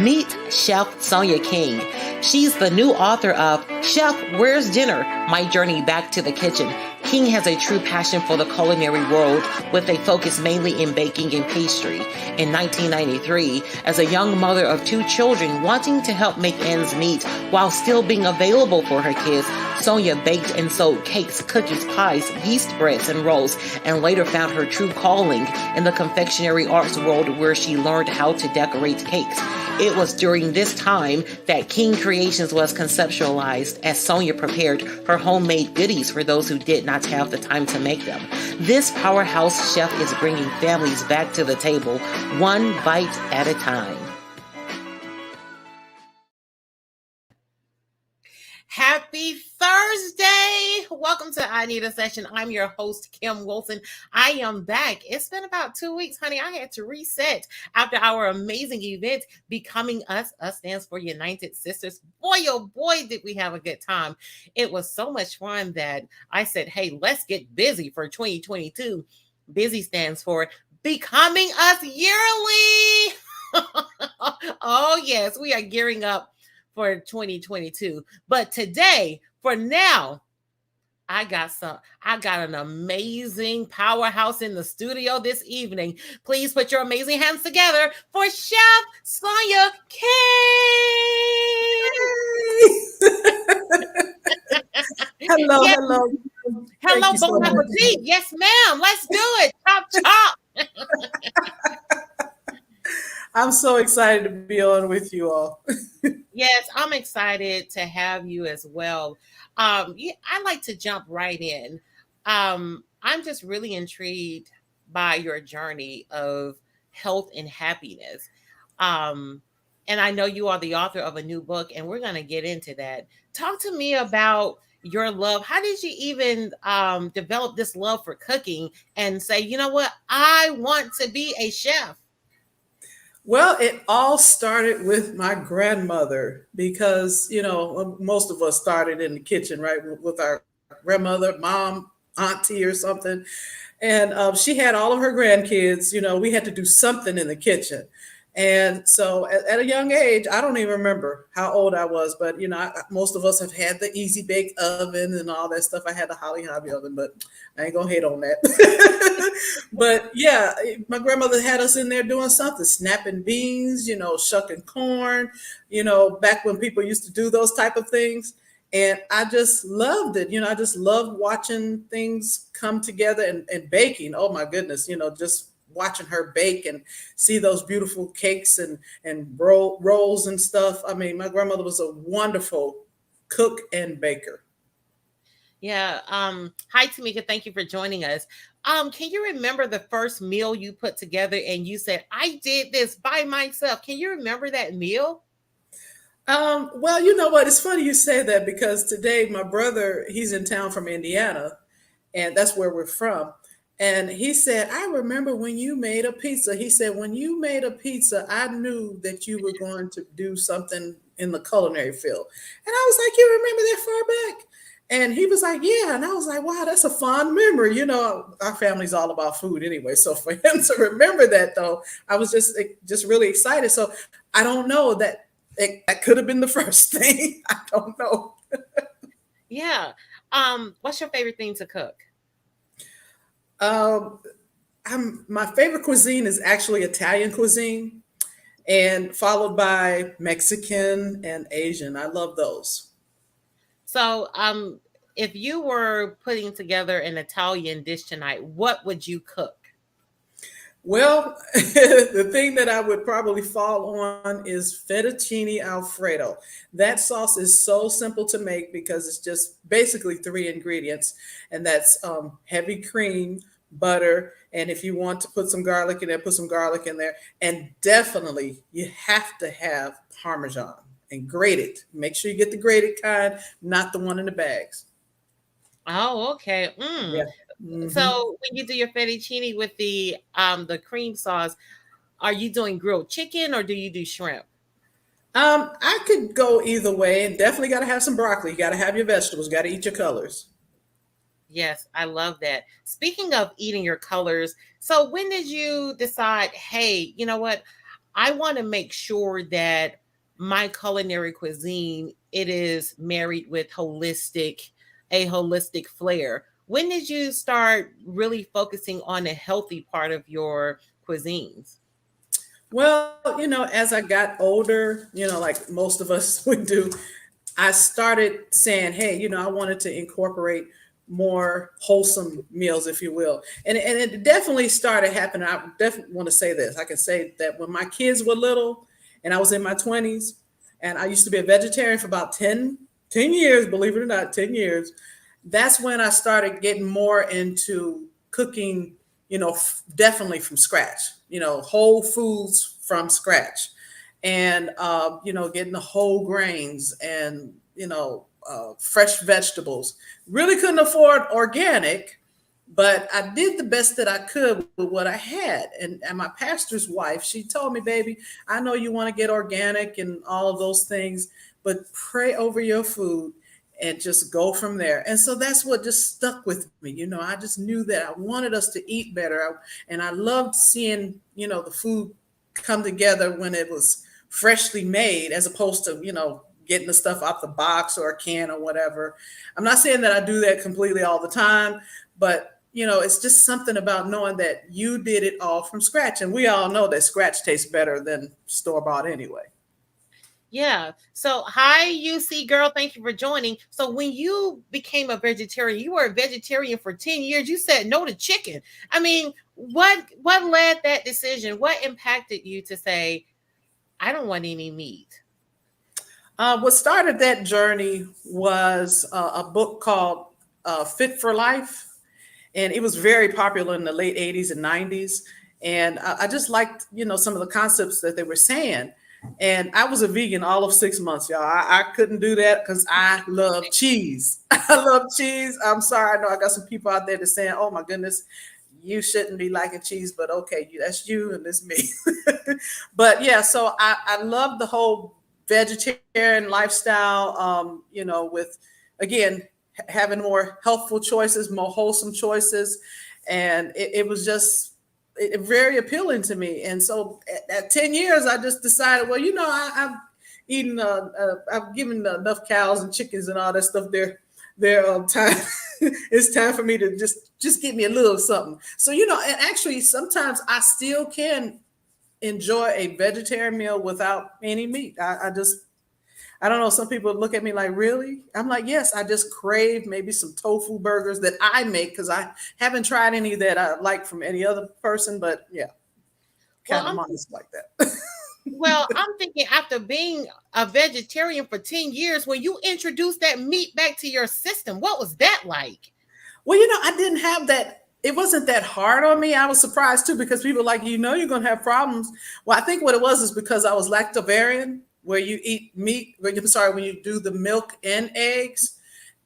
Meet Chef Sonya King. She's the new author of Chef, Where's Dinner? My Journey Back to the Kitchen. King has a true passion for the culinary world with a focus mainly in baking and pastry. In 1993, as a young mother of 2 children wanting to help make ends meet while still being available for her kids, Sonya baked and sold cakes, cookies, pies, yeast breads, and rolls, and later found her true calling in the confectionery arts world where she learned how to decorate cakes. It was during this time that King Kreations was conceptualized as Sonya prepared her homemade goodies for those who did not have the time to make them. This powerhouse chef is bringing families back to the table, one bite at a time. Happy Thursday! Welcome to I Need a Session. I'm your host, Kim Wilson. I am back. It's been about 2 weeks, honey. I had to reset after our amazing event, Becoming Us. Us stands for United Sisters. Boy, oh boy, did we have a good time. It was so much fun that I said, hey, let's get busy for 2022. Busy stands for Becoming Us Yearly. Oh, yes, we are gearing up for 2022. But today, for now, I got an amazing powerhouse in the studio this evening. Please put your amazing hands together for Chef Sonya King. Hello, yes. hello. Hello, bon appetit. Yes, ma'am. Let's do it. Chop, chop. I'm so excited to be on with you all. Yes, I'm excited to have you as well. I like to jump right in. I'm just really intrigued by your journey of health and happiness. And I know you are the author of a new book, and we're going to get into that. Talk to me about your love. How did you even develop this love for cooking and say, you know what, I want to be a chef? Well, it all started with my grandmother because, most of us started in the kitchen, right, with our grandmother, mom, auntie, or something. And she had all of her grandkids. We had to do something in the kitchen. And so at a young age, I don't even remember how old I was, but most of us have had the easy bake oven and all that stuff. I had the Holly Hobby oven, but I ain't gonna hate on that. But yeah, my grandmother had us in there doing something, snapping beans, shucking corn, back when people used to do those type of things. And I just loved it. I just loved watching things come together and baking. Oh my goodness, just watching her bake and see those beautiful cakes and rolls and stuff. I mean, my grandmother was a wonderful cook and baker. Yeah. Hi, Tamika. Thank you for joining us. Can you remember the first meal you put together and you said, I did this by myself? Can you remember that meal? Well, you know what? It's funny you say that because today my brother, he's in town from Indiana, and that's where we're from. And he said, I remember when you made a pizza. He said, when you made a pizza, I knew that you were going to do something in the culinary field. And I was like, you remember that far back? And he was like, yeah. And I was like, wow, that's a fond memory. Our family's all about food anyway. So for him to remember that, though, I was just really excited. So I don't know that that could have been the first thing. I don't know. Yeah. What's your favorite thing to cook? My favorite cuisine is actually Italian cuisine, and followed by Mexican and Asian. I love those. So, if you were putting together an Italian dish tonight, what would you cook? Well, the thing that I would probably fall on is fettuccine Alfredo. That sauce is so simple to make because it's just basically 3 ingredients, and that's heavy cream, butter, and if you want to put some garlic in there, put some garlic in there. And definitely, you have to have Parmesan and grate it. Make sure you get the grated kind, not the one in the bags. Oh, okay. Yeah. Mhm. So when you do your fettuccine with the cream sauce, are you doing grilled chicken or do you do shrimp? I could go either way, and definitely got to have some broccoli. You got to have your vegetables. Got to eat your colors. Yes, I love that. Speaking of eating your colors, so when did you decide, hey, you know what? I want to make sure that my culinary cuisine, it is married with a holistic flair. When did you start really focusing on the healthy part of your cuisines? Well, as I got older, like most of us would do, I started saying, hey, I wanted to incorporate more wholesome meals, if you will. And it definitely started happening. I definitely want to say this. I can say that when my kids were little and I was in my 20s, and I used to be a vegetarian for about 10 years, believe it or not, 10 years, that's when I started getting more into cooking, definitely from scratch, whole foods from scratch, and getting the whole grains and fresh vegetables. Really couldn't afford organic, but I did the best that I could with what I had. And my pastor's wife, she told me, baby, I know you want to get organic and all of those things, but pray over your food and just go from there. And so that's what just stuck with me. I just knew that I wanted us to eat better. And I loved seeing, the food come together when it was freshly made as opposed to, getting the stuff out the box or a can or whatever. I'm not saying that I do that completely all the time, but it's just something about knowing that you did it all from scratch. And we all know that scratch tastes better than store bought anyway. Yeah. So, hi, UC girl. Thank you for joining. So, when you became a vegetarian, you were a vegetarian for 10 years. You said no to chicken. I mean, what led that decision? What impacted you to say, I don't want any meat? What started that journey was a book called Fit for Life, and it was very popular in the late 80s and 90s. And I just liked, some of the concepts that they were saying. And I was a vegan all of 6 months, y'all. I couldn't do that because I love cheese. I love cheese. I'm sorry. I know I got some people out there that's saying, oh my goodness, you shouldn't be liking cheese, but okay, that's you and it's me. But yeah, so I love the whole vegetarian lifestyle, with, again, having more healthful choices, more wholesome choices. And it was just very appealing to me. And so at 10 years, I just decided, well, I've eaten, I've given enough cows and chickens and all that stuff their time. It's time for me to just get me a little something. So, and actually sometimes I still can enjoy a vegetarian meal without any meat. I don't know. Some people look at me like, really? I'm like, yes, I just crave maybe some tofu burgers that I make because I haven't tried any that I like from any other person. But yeah, Well, kind of I'm modest like that. I'm thinking after being a vegetarian for 10 years, when you introduced that meat back to your system, what was that like? Well, I didn't have that. It wasn't that hard on me. I was surprised too because people like, you're going to have problems. Well, I think what it was is because I was lactobarian, where you eat meat. I'm sorry, when you do the milk and eggs,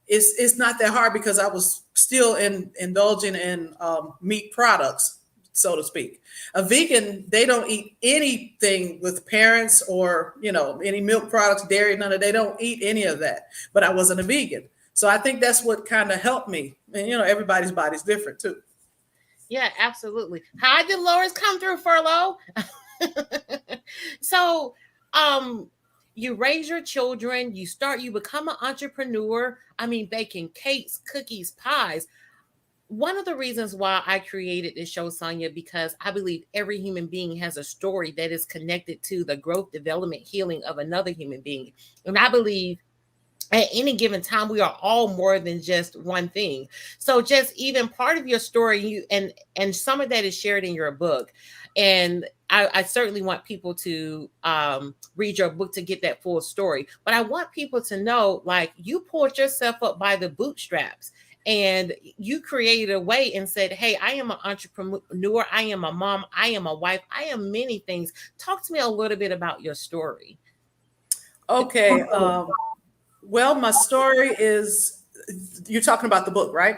it's not that hard because I was still indulging in meat products, so to speak. A vegan, they don't eat anything with parents or any milk products, dairy, none of. They don't eat any of that. But I wasn't a vegan, so I think that's what kind of helped me. And everybody's body's different too. Yeah, absolutely. Hi, Dolores, come through, Furlough. So, um, you raise your children, you become an entrepreneur. I mean, baking cakes, cookies, pies. One of the reasons why I created this show, Sonya, because I believe every human being has a story that is connected to the growth, development, healing of another human being. And I believe at any given time we are all more than just one thing. So just even part of your story, and some of that is shared in your book. And I certainly want people to read your book to get that full story, but I want people to know, like, you pulled yourself up by the bootstraps and you created a way and said, hey, I am an entrepreneur, I am a mom, I am a wife, I am many things. Talk to me a little bit about your story. Okay. Well, my story is, you're talking about the book, right?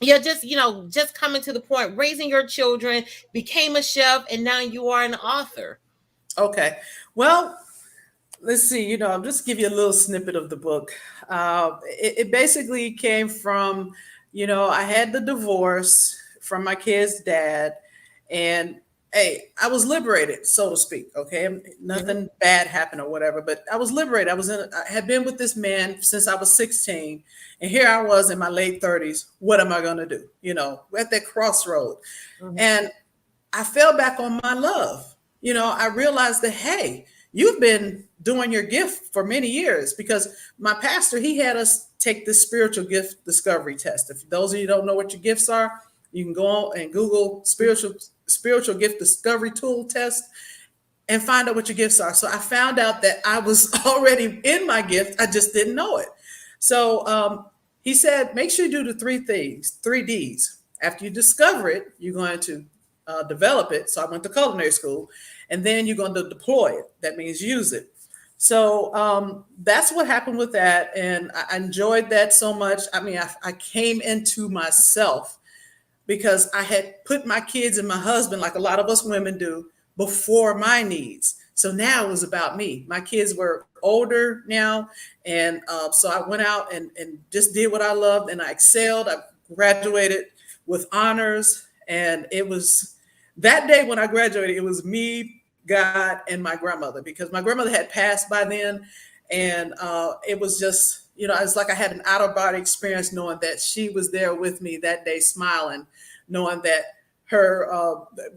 Yeah, just coming to the point, raising your children, became a chef, and now you are an author. Okay. Well, let's see. I'll just give you a little snippet of the book. It basically came from, I had the divorce from my kid's dad, and hey, I was liberated, so to speak. Okay, Mhm. nothing bad happened or whatever, but I was liberated. I had been with this man since I was 16, and here I was in my late 30s. What am I going to do? At that crossroad, Mhm. and I fell back on my love. I realized that, hey, you've been doing your gift for many years, because my pastor, he had us take this spiritual gift discovery test. If those of you don't know what your gifts are, you can go on and Google spiritual gift discovery tool test and find out what your gifts are. So I found out that I was already in my gift. I just didn't know it. So he said, make sure you do the three things, 3Ds. After you discover it, you're going to develop it. So I went to culinary school, and then you're going to deploy it. That means use it. So that's what happened with that. And I enjoyed that so much. I mean, I came into myself because I had put my kids and my husband, like a lot of us women do, before my needs. So now it was about me. My kids were older now. And so I went out and just did what I loved, and I excelled. I graduated with honors. And it was that day when I graduated, it was me, God, and my grandmother, because my grandmother had passed by then. And it was just, it's like I had an out of body experience, knowing that she was there with me that day, smiling, knowing that her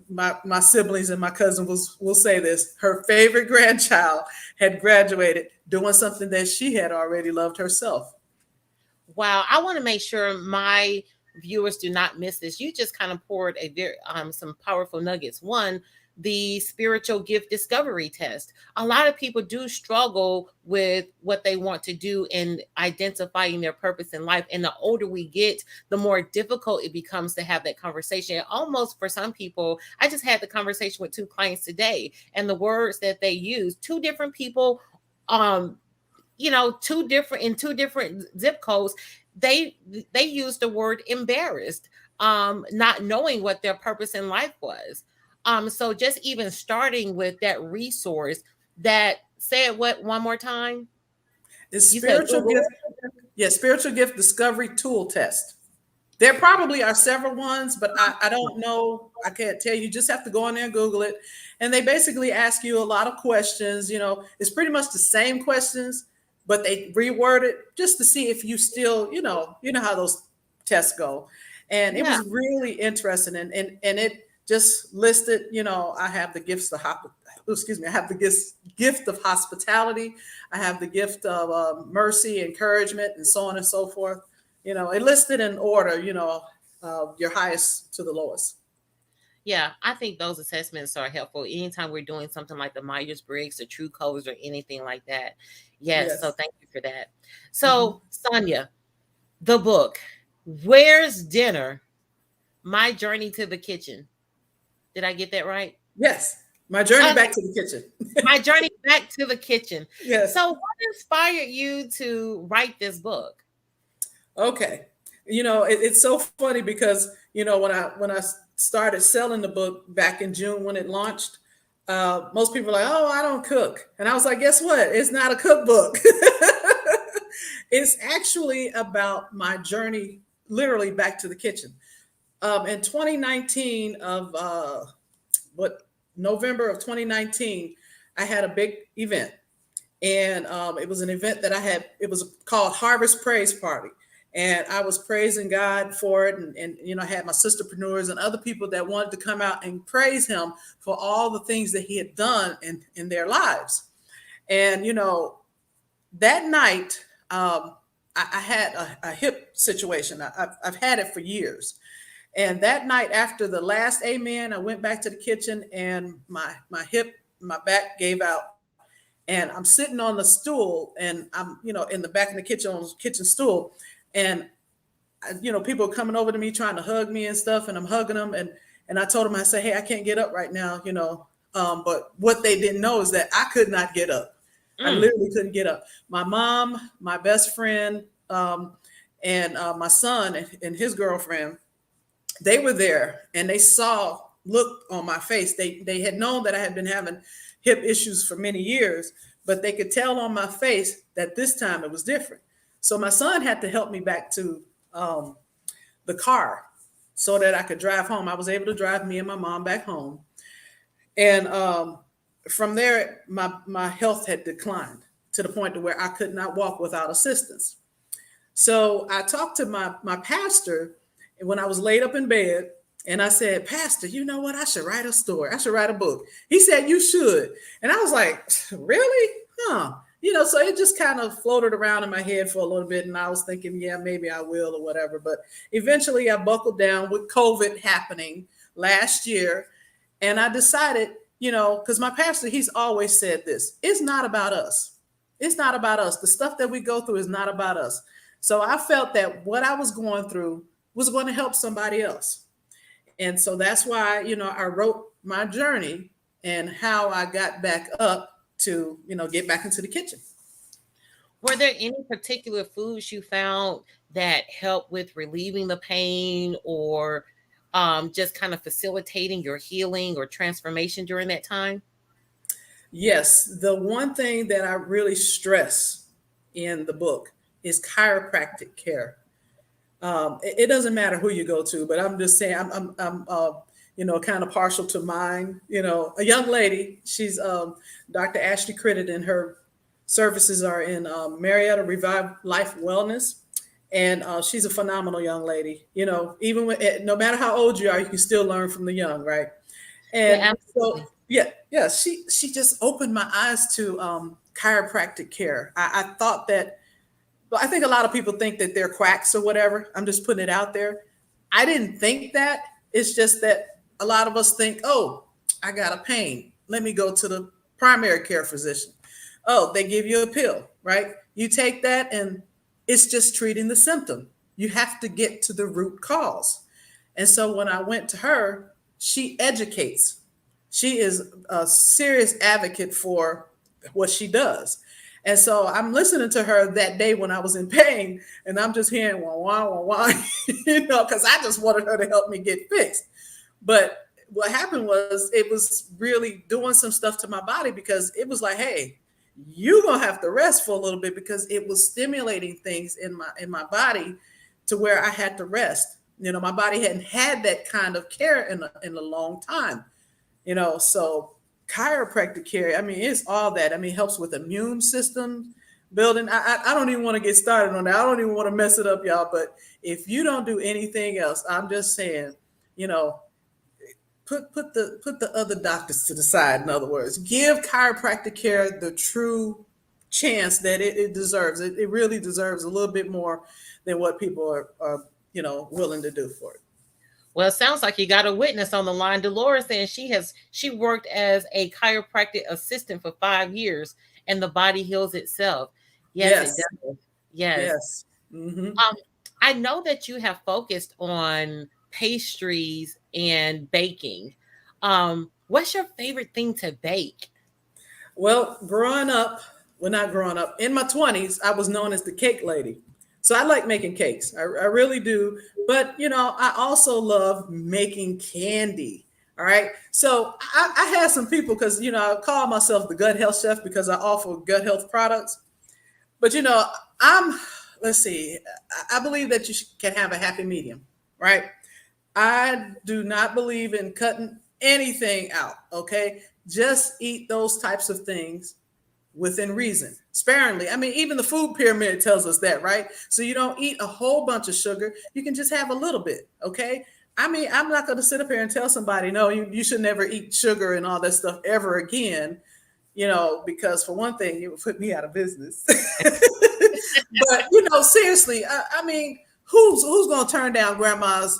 my siblings and my cousin will say this, her favorite grandchild had graduated doing something that she had already loved herself. Wow, I want to make sure my viewers do not miss this. You just kind of poured a very some powerful nuggets. One, the spiritual gift discovery test. A lot of people do struggle with what they want to do in identifying their purpose in life. And the older we get, the more difficult it becomes to have that conversation. Almost for some people, I just had the conversation with two clients today, and the words that they use, two different people, um, two different zip codes, they used the word embarrassed, not knowing what their purpose in life was. So just even starting with that resource, that said, what, one more time, It's you said spiritual Google. gift, yeah, spiritual gift discovery tool test. There probably are several ones, but I don't know. I can't tell you. Just have to go in there and Google it. And they basically ask you a lot of questions. It's pretty much the same questions, but they reword it just to see if you still, how those tests go. And it Yeah. was really interesting. And it just listed, I have the excuse me, I have the gift of hospitality. I have the gift of mercy, encouragement, and so on and so forth. It listed in order, your highest to the lowest. Yeah, I think those assessments are helpful anytime we're doing something like the Myers-Briggs or True Colors or anything like that. Yes, so Yes. thank you for that. Hmm. So, Sonya, the book, Where's Dinner? My Journey to the Kitchen. Did I get that right? Yes. My journey Okay, back to the kitchen. my journey back to the kitchen. Yes. So, what inspired you to write this book? Okay. It's so funny because, when I started selling the book back in June when it launched, most people are like, oh, I don't cook. And I was like, guess what? It's not a cookbook. It's actually about my journey, literally back to the kitchen. In 2019 of what November of 2019, I had a big event, and it was an event that I had. It was called Harvest Praise Party, and I was praising God for it, and I had my sisterpreneurs and other people that wanted to come out and praise Him for all the things that He had done in their lives. And that night, I had a hip situation. I've had it for years. And that night, after the last amen, I went back to the kitchen, and my hip, my back gave out. And I'm sitting on the stool, and I'm, in the back of the kitchen on the kitchen stool. And, people are coming over to me trying to hug me and stuff. And I'm hugging them. And I told them, I said, hey, I can't get up right now, but what they didn't know is that I could not get up. I Mm, literally couldn't get up. My mom, my best friend, and my son and his girlfriend, they were there, and they saw look on my face. They had known that I had been having hip issues for many years, but they could tell on my face that this time it was different. So my son had to help me back to the car so that I could drive home. I was able to drive me and my mom back home. And from there, my health had declined to the point to where I could not walk without assistance. So I talked to my pastor when I was laid up in bed, and I said, Pastor, you know what? I should write a story. I should write a book. He said, you should. And I was like, really? Huh? So it just kind of floated around in my head for a little bit. And I was thinking, yeah, maybe I will or whatever. But eventually I buckled down with COVID happening last year. And I decided, because my pastor, he's always said this, it's not about us. It's not about us. The stuff that we go through is not about us. So I felt that what I was going through was going to help somebody else. And so that's why, I wrote my journey and how I got back up to, get back into the kitchen. Were there any particular foods you found that helped with relieving the pain or just kind of facilitating your healing or transformation during that time? Yes. The one thing that I really stress in the book is chiropractic care. It doesn't matter who you go to, but I'm just saying I'm kind of partial to mine. A young lady, she's Dr. Ashley Crittenden. Her services are in Marietta Revive Life Wellness, and she's a phenomenal young lady. Even when, no matter how old you are, you can still learn from the young, right? And Yeah, so, yeah, she just opened my eyes to chiropractic care. I thought that. Well, I think a lot of people think that they're quacks or whatever. I'm just putting it out there. I didn't think that. It's just that a lot of us think, oh, I got a pain. Let me go to the primary care physician. Oh, they give you a pill, right? You take that and it's just treating the symptom. You have to get to the root cause. And so when I went to her, she educates. She is a serious advocate for what she does. And so I'm listening to her that day when I was in pain, and I'm just hearing wah wah wah wah, because I just wanted her to help me get fixed. But what happened was it was really doing some stuff to my body because it was like, hey, you're gonna have to rest for a little bit because it was stimulating things in my body to where I had to rest. My body hadn't had that kind of care in a long time. So chiropractic care, I mean, it's all that. I mean, it helps with immune system building. I don't even want to get started on that. I don't even want to mess it up, y'all. But if you don't do anything else, I'm just saying, put the other doctors to the side. In other words, give chiropractic care the true chance that it deserves. It really deserves a little bit more than what people are willing to do for it. Well, it sounds like you got a witness on the line. Dolores saying she worked as a chiropractic assistant for 5 years, and the body heals itself. Yes, it Yes. does. Yes. Yes. Mm-hmm. I know that you have focused on pastries and baking. What's your favorite thing to bake? Well, not growing up, in my 20s, I was known as the cake lady. So I like making cakes. I really do. But, I also love making candy. All right. So I had some people because, I call myself the gut health chef because I offer gut health products. But, I'm, let's see, I believe that you can have a happy medium, right? I do not believe in cutting anything out. Okay. Just eat those types of things within reason, sparingly. I mean, even the food pyramid tells us that, right? So you don't eat a whole bunch of sugar. You can just have a little bit. Okay. I mean, I'm not going to sit up here and tell somebody, no, you should never eat sugar and all that stuff ever again, because for one thing, it would put me out of business. But, seriously, I mean, who's going to turn down grandma's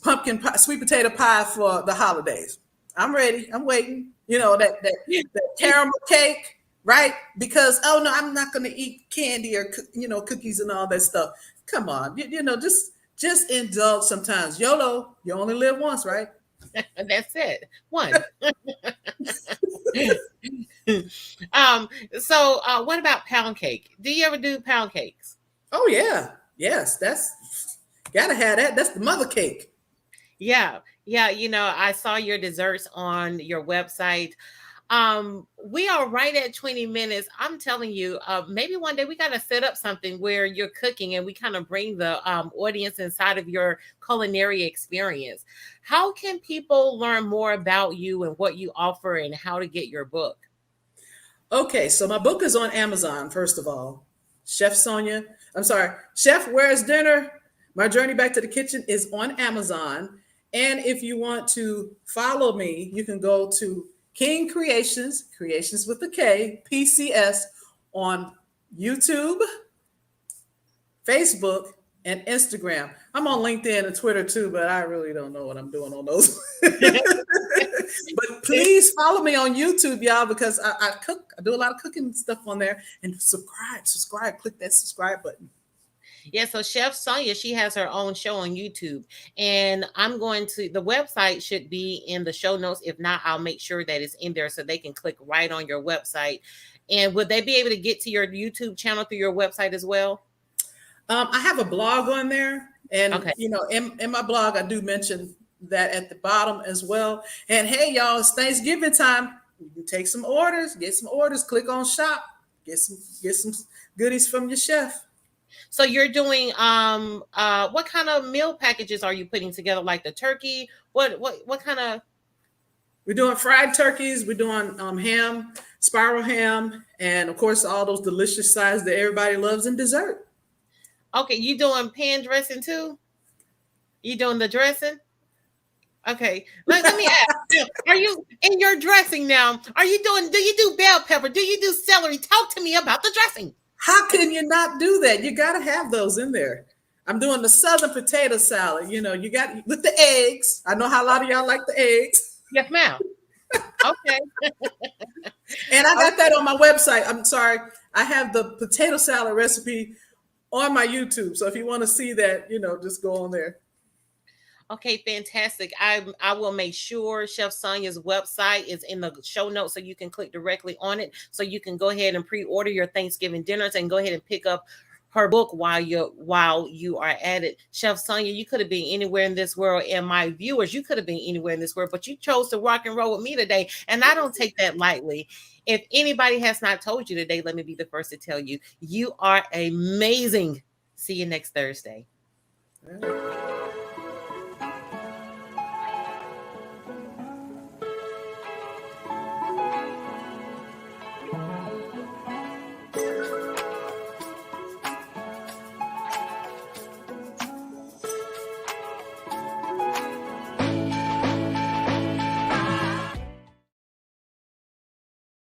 pumpkin pie, sweet potato pie for the holidays? I'm ready. I'm waiting. That caramel cake, right? Because oh no, I'm not going to eat candy or cookies and all that stuff. Come on, just indulge sometimes. YOLO, you only live once, right? That's it. One. What about pound cake? Do you ever do pound cakes? Oh yeah, yes, that's gotta have that. That's the mother cake. Yeah. I saw your desserts on your website. We are right at 20 minutes. I'm telling you, maybe one day we got to set up something where you're cooking and we kind of bring the audience inside of your culinary experience. How can people learn more about you and what you offer and how to get your book? Okay, so my book is on Amazon, first of all. Chef Where's Dinner? My Journey Back to the Kitchen is on Amazon. And if you want to follow me, you can go to King Kreations, Creations with a K, PCS, on YouTube, Facebook, and Instagram. I'm on LinkedIn and Twitter too, but I really don't know what I'm doing on those. But please follow me on YouTube, y'all, because I cook. I do a lot of cooking stuff on there. And subscribe, click that subscribe button. Yeah, so Chef Sonya, she has her own show on YouTube. And the website should be in the show notes. If not, I'll make sure that it's in there so they can click right on your website. And would they be able to get to your YouTube channel through your website as well? I have a blog on there. And, okay. In my blog, I do mention that at the bottom as well. And hey, y'all, it's Thanksgiving time. You can take some orders, get some orders, click on shop, get some goodies from your chef. So you're doing what kind of meal packages are you putting together? Like the turkey? What kind of? We're doing fried turkeys. We're doing ham, spiral ham, and of course all those delicious sides that everybody loves in dessert. Okay, you doing pan dressing too? You doing the dressing? Okay, let me ask. Are you in your dressing now? Do you do bell pepper? Do you do celery? Talk to me about the dressing. How can you not do that? You got to have those in there. I'm doing the Southern potato salad. You got with the eggs. I know how a lot of y'all like the eggs. Yes, ma'am. Okay. And I got that on my website. I'm sorry. I have the potato salad recipe on my YouTube. So if you want to see that, just go on there. Okay, fantastic. I will make sure Chef Sonya's website is in the show notes so you can click directly on it. So you can go ahead and pre-order your Thanksgiving dinners and go ahead and pick up her book while you are at it. Chef Sonya, you could have been anywhere in this world, and my viewers, you could have been anywhere in this world, but you chose to rock and roll with me today, and I don't take that lightly. If anybody has not told you today, let me be the first to tell you, you are amazing. See you next Thursday.